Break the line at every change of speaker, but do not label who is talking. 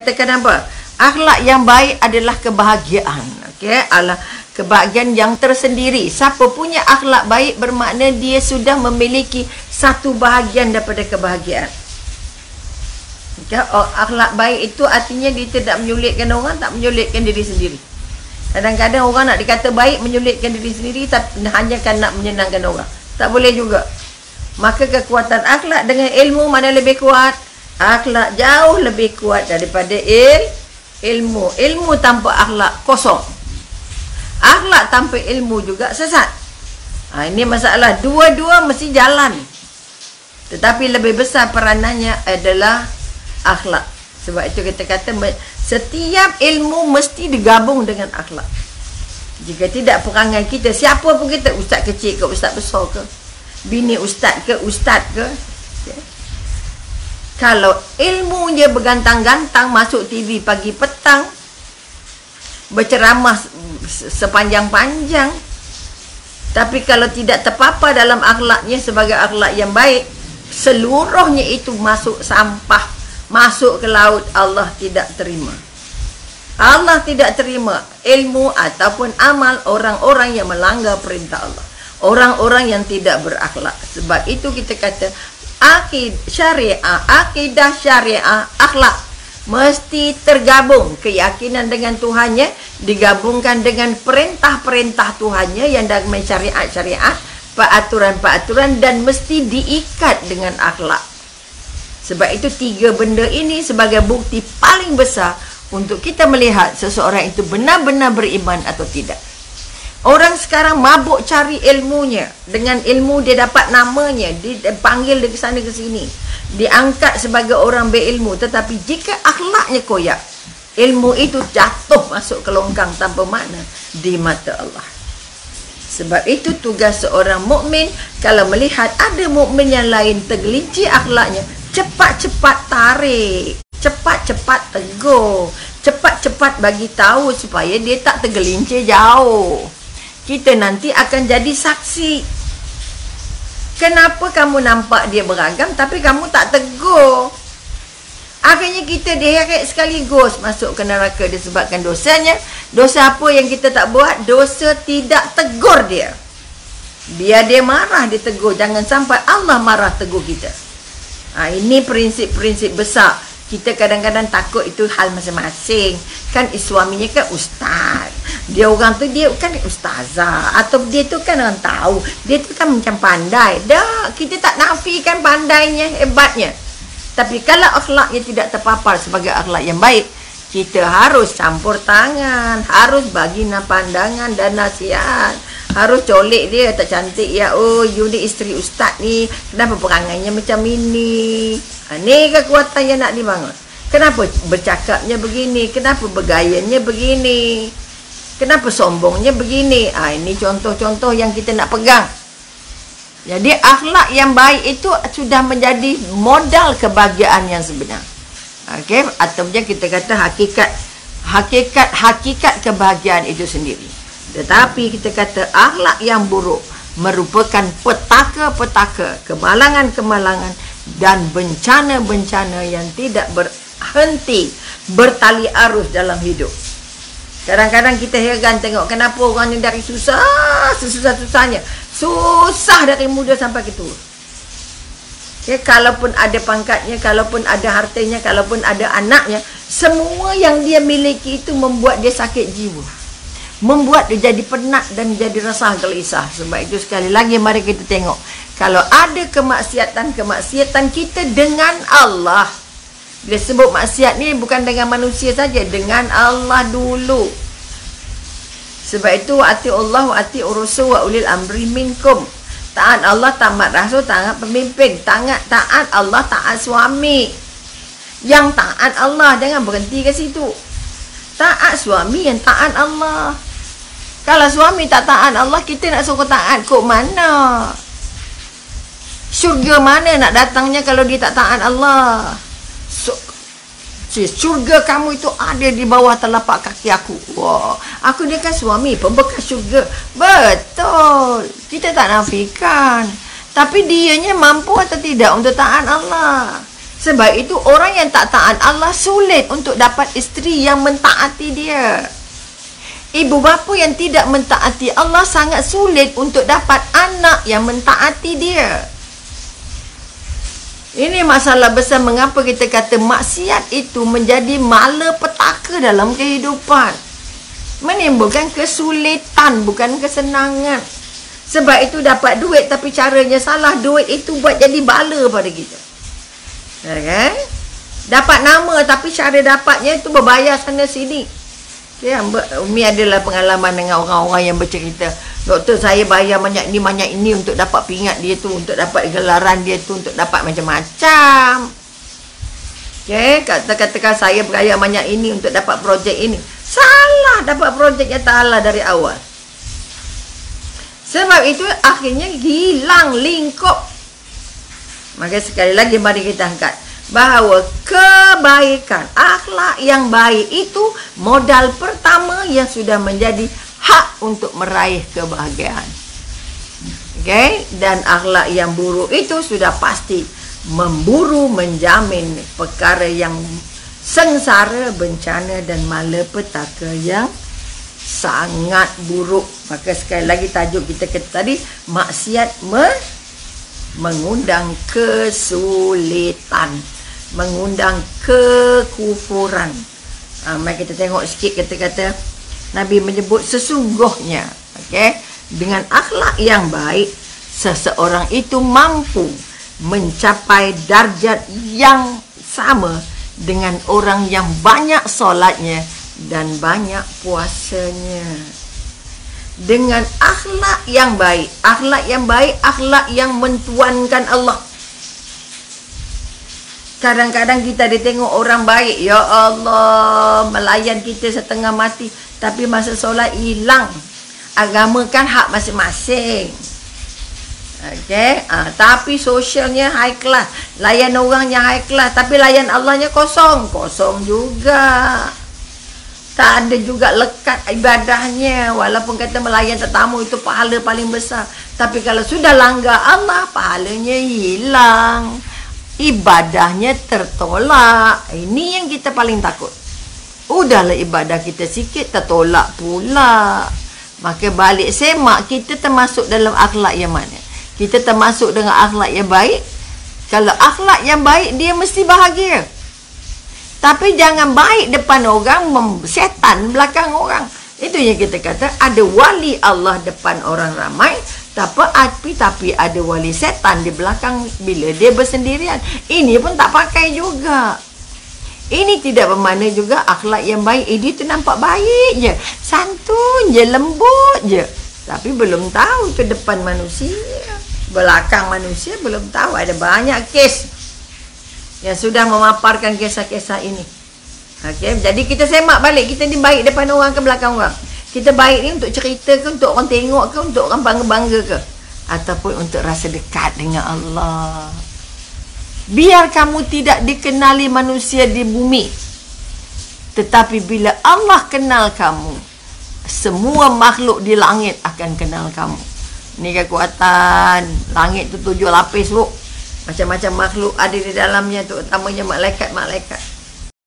Katakan apa? Akhlak yang baik adalah kebahagiaan. Okey, adalah kebahagiaan yang tersendiri. Siapa punya akhlak baik bermakna dia sudah memiliki satu bahagian daripada kebahagiaan. Okay? Akhlak baik itu artinya dia tidak menyulitkan orang, tak menyulitkan diri sendiri. Kadang-kadang orang nak dikata baik menyulitkan diri sendiri, tapi hanya kan nak menyenangkan orang. Tak boleh juga. Maka kekuatan akhlak dengan ilmu mana lebih kuat? Akhlak jauh lebih kuat daripada ilmu. Ilmu tanpa akhlak kosong. Akhlak tanpa ilmu juga sesat. Ini masalah. Dua-dua mesti jalan. Tetapi lebih besar peranannya adalah akhlak. Sebab itu kita kata setiap ilmu mesti digabung dengan akhlak. Jika tidak, perangai kita, siapa pun kita, ustaz kecil ke, ustaz besar ke, bini ustaz ke, ustaz ke, okay. Kalau ilmunya bergantang-gantang, masuk TV pagi petang, berceramah sepanjang-panjang, tapi kalau tidak terpapar dalam akhlaknya sebagai akhlak yang baik, seluruhnya itu masuk sampah, masuk ke laut. Allah tidak terima. Allah tidak terima ilmu ataupun amal orang-orang yang melanggar perintah Allah, orang-orang yang tidak berakhlak. Sebab itu kita kata akidah syariah, akhlak mesti tergabung. Keyakinan dengan Tuhannya digabungkan dengan perintah-perintah Tuhannya yang dalam syariat-syariat, peraturan-peraturan, dan mesti diikat dengan akhlak. Sebab itu tiga benda ini sebagai bukti paling besar untuk kita melihat seseorang itu benar-benar beriman atau tidak. Orang sekarang mabuk cari ilmunya. Dengan ilmu dia dapat namanya, dipanggil dia ke sana ke sini, diangkat sebagai orang berilmu. Tetapi jika akhlaknya koyak, ilmu itu jatuh masuk ke longkang tanpa makna di mata Allah. Sebab itu tugas seorang mukmin, kalau melihat ada mukmin yang lain tergelincir akhlaknya, cepat-cepat tarik, cepat-cepat tegur, cepat-cepat bagi tahu supaya dia tak tergelincir jauh. Kita nanti akan jadi saksi. Kenapa kamu nampak dia beragam tapi kamu tak tegur? Akhirnya kita diheret sekaligus masuk ke neraka disebabkan dosanya. Dosa apa yang kita tak buat? Dosa tidak tegur dia. Biar dia marah, dia tegur. Jangan sampai Allah marah tegur kita. Ini prinsip-prinsip besar. Kita kadang-kadang takut itu hal masing-masing. Kan suaminya kan ustaz, dia orang tu dia kan ustazah, atau dia tu kan orang tahu, dia tu kan macam pandai. Dah, kita tak nafikan pandainya, hebatnya. Tapi kalau akhlaknya tidak terpapar sebagai akhlak yang baik, kita harus campur tangan, harus bagi pandangan dan nasihat, harus colek dia. Tak cantik ya, oh you ni isteri ustaz ni, kenapa perangainya macam ini? Ni kekuatan yang nak dibangun. Kenapa bercakapnya begini? Kenapa bergayanya begini? Kenapa sombongnya begini? Ini contoh-contoh yang kita nak pegang. Jadi akhlak yang baik itu sudah menjadi modal kebahagiaan yang sebenar. Okey, atau kita kata hakikat kebahagiaan itu sendiri. Tetapi kita kata akhlak yang buruk merupakan petaka-petaka, kemalangan-kemalangan dan bencana-bencana yang tidak berhenti, bertali arus dalam hidup. Kadang-kadang kita heran tengok kenapa orang ni dari susah-susahnya, susah dari muda sampai ke tua. Okay, kalaupun ada pangkatnya, kalaupun ada hartanya, kalaupun ada anaknya, semua yang dia miliki itu membuat dia sakit jiwa, membuat dia jadi penat dan jadi resah gelisah. Sebab itu sekali lagi mari kita tengok, kalau ada kemaksiatan kita dengan Allah. Bila sebut maksiat ni bukan dengan manusia saja, dengan Allah dulu. Sebab itu ati Allah wa ati rasul wa ulil amri minkum. Taat Allah, taat Rasul, taat pemimpin, taat Allah, taat suami. Yang taat Allah, jangan berhenti ke situ. Taat suami yang taat Allah. Kalau suami tak taat Allah, kita nak suruh taat kok mana? Syurga mana nak datangnya kalau dia tak taat Allah? Syurga kamu itu ada di bawah telapak kaki aku. Wah, aku ni kan suami, pembekas syurga. Betul, kita tak nafikan. Tapi dianya mampu atau tidak untuk taat Allah? Sebab itu orang yang tak taat Allah sulit untuk dapat isteri yang mentaati dia. Ibu bapa yang tidak mentaati Allah sangat sulit untuk dapat anak yang mentaati dia. Ini masalah besar mengapa kita kata maksiat itu menjadi malapetaka dalam kehidupan. Menimbulkan kesulitan, bukan kesenangan. Sebab itu dapat duit tapi caranya salah. Duit itu buat jadi bala pada kita. Kan? Dapat nama tapi cara dapatnya itu berbayar sana sini. Okay, Umi adalah pengalaman dengan orang-orang yang bercerita, doktor saya bayar banyak ini untuk dapat pingat dia tu, untuk dapat gelaran dia tu, untuk dapat macam-macam. Okay, katakan saya bayar banyak ini untuk dapat projek ini. Salah, dapat projek yang tak halal dari awal. Sebab itu akhirnya hilang lingkup. Maka sekali lagi mari kita angkat bahawa kebaikan, akhlak yang baik itu modal pertama yang sudah menjadi hak untuk meraih kebahagiaan. Okay? Dan akhlak yang buruk itu sudah pasti memburu menjamin perkara yang sengsara, bencana dan malapetaka yang sangat buruk. Maka sekali lagi tajuk kita tadi, maksiat mengundang kesulitan, mengundang kekufuran. Mari kita tengok sikit kata-kata Nabi menyebut sesungguhnya, okay, dengan akhlak yang baik seseorang itu mampu mencapai darjat yang sama dengan orang yang banyak solatnya dan banyak puasanya. Dengan akhlak yang baik, akhlak yang mentuankan Allah. Kadang-kadang kita ditengok orang baik, ya Allah, melayan kita setengah mati, tapi masa solat hilang. Agama kan hak masing-masing. Okay? Tapi sosialnya high class, layan orangnya high class, tapi layan Allahnya kosong juga. Tak ada juga lekat ibadahnya. Walaupun kata melayan tetamu itu pahala paling besar, tapi kalau sudah langgar Allah, pahalanya hilang, ibadahnya tertolak. Ini yang kita paling takut. Udahlah ibadah kita sikit, tertolak pula. Maka balik semak, kita termasuk dalam akhlak yang mana? Kita termasuk dengan akhlak yang baik. Kalau akhlak yang baik, dia mesti bahagia. Tapi jangan baik depan orang, setan belakang orang. Itu yang kita kata, ada wali Allah depan orang ramai, tapi ada wali setan di belakang bila dia bersendirian. Ini pun tak pakai juga. Ini tidak bermakna juga akhlak yang baik. Dia tu nampak baik je, santun je, lembut je, tapi belum tahu tu depan manusia, belakang manusia belum tahu. Ada banyak kes yang sudah memaparkan kisah-kisah ini. Okay? Jadi kita semak balik, kita ni baik depan orang ke belakang orang. Kita baik ni untuk cerita ke, untuk orang tengok ke, untuk orang bangga-bangga ke, ataupun untuk rasa dekat dengan Allah. Biar kamu tidak dikenali manusia di bumi, tetapi bila Allah kenal kamu, semua makhluk di langit akan kenal kamu. Ni kekuatan langit tu 7 lapis, buk. Macam-macam makhluk ada di dalamnya, terutamanya malaikat-malaikat.